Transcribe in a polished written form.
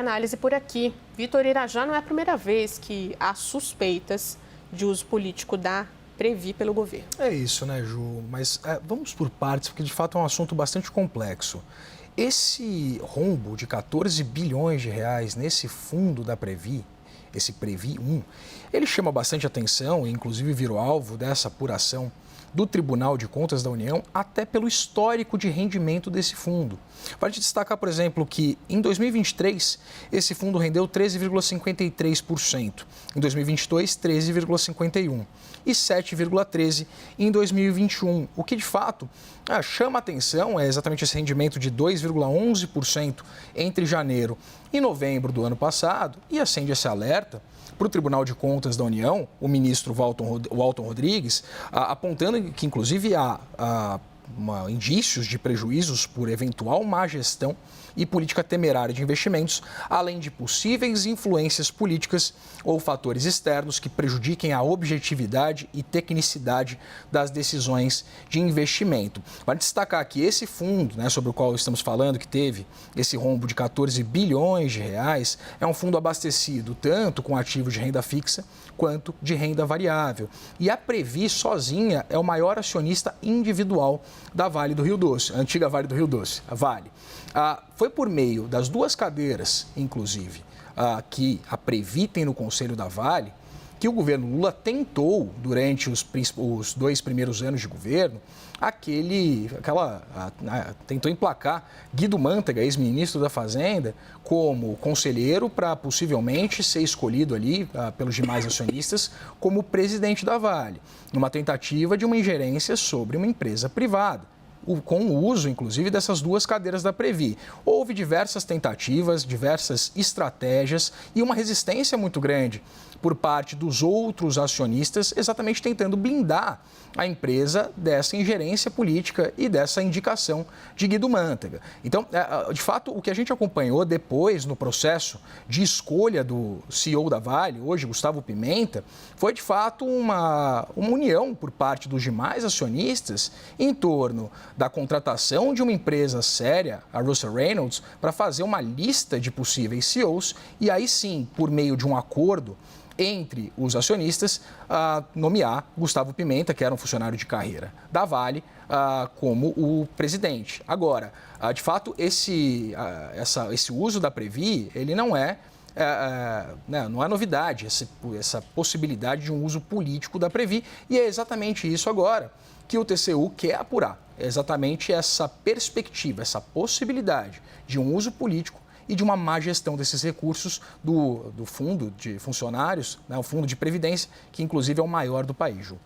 Análise por aqui. Vitor Irajá, não é a primeira vez que há suspeitas de uso político da Previ pelo governo. É isso, né, Ju? Mas vamos por partes, porque de fato é um assunto bastante complexo. Esse rombo de 14 bilhões de reais nesse fundo da Previ, esse Previ 1, ele chama bastante atenção e inclusive virou alvo dessa apuração do Tribunal de Contas da União, até pelo histórico de rendimento desse fundo. Vale destacar, por exemplo, que em 2023 esse fundo rendeu 13,53%, em 2022 13,51% e 7,13% em 2021. O que de fato chama atenção é exatamente esse rendimento de 2,11% entre janeiro e novembro do ano passado e acende esse alerta para o Tribunal de Contas da União, o ministro Walton Rodrigues, apontando que, inclusive, há indícios de prejuízos por eventual má gestão e política temerária de investimentos, além de possíveis influências políticas ou fatores externos que prejudiquem a objetividade e tecnicidade das decisões de investimento. Vale destacar que esse fundo, sobre o qual estamos falando, que teve esse rombo de 14 bilhões de reais, é um fundo abastecido tanto com ativos de renda fixa quanto de renda variável. E a Previ sozinha é o maior acionista individual da Vale do Rio Doce, a antiga Vale do Rio Doce, a Vale. Foi por meio das duas cadeiras, inclusive, que a Previ tem no Conselho da Vale, que o governo Lula tentou, durante os 2 primeiros anos de governo, tentou emplacar Guido Mantega, ex-ministro da Fazenda, como conselheiro para possivelmente ser escolhido ali pelos demais acionistas como presidente da Vale, numa tentativa de uma ingerência sobre uma empresa privada, com o uso, inclusive, dessas duas cadeiras da Previ. Houve diversas tentativas, diversas estratégias e uma resistência muito grande por parte dos outros acionistas, exatamente tentando blindar a empresa dessa ingerência política e dessa indicação de Guido Mantega. Então, de fato, o que a gente acompanhou depois no processo de escolha do CEO da Vale, hoje Gustavo Pimenta, foi de fato uma união por parte dos demais acionistas em torno da contratação de uma empresa séria, a Russell Reynolds, para fazer uma lista de possíveis CEOs e aí sim, por meio de um acordo entre os acionistas, nomear Gustavo Pimenta, que era um funcionário de carreira da Vale, como o presidente. Agora, de fato, esse uso da Previ, ele não é novidade, essa possibilidade de um uso político da Previ, e é exatamente isso agora que o TCU quer apurar. É exatamente essa perspectiva, essa possibilidade de um uso político e de uma má gestão desses recursos do fundo de funcionários, o fundo de previdência, que inclusive é o maior do país, Ju.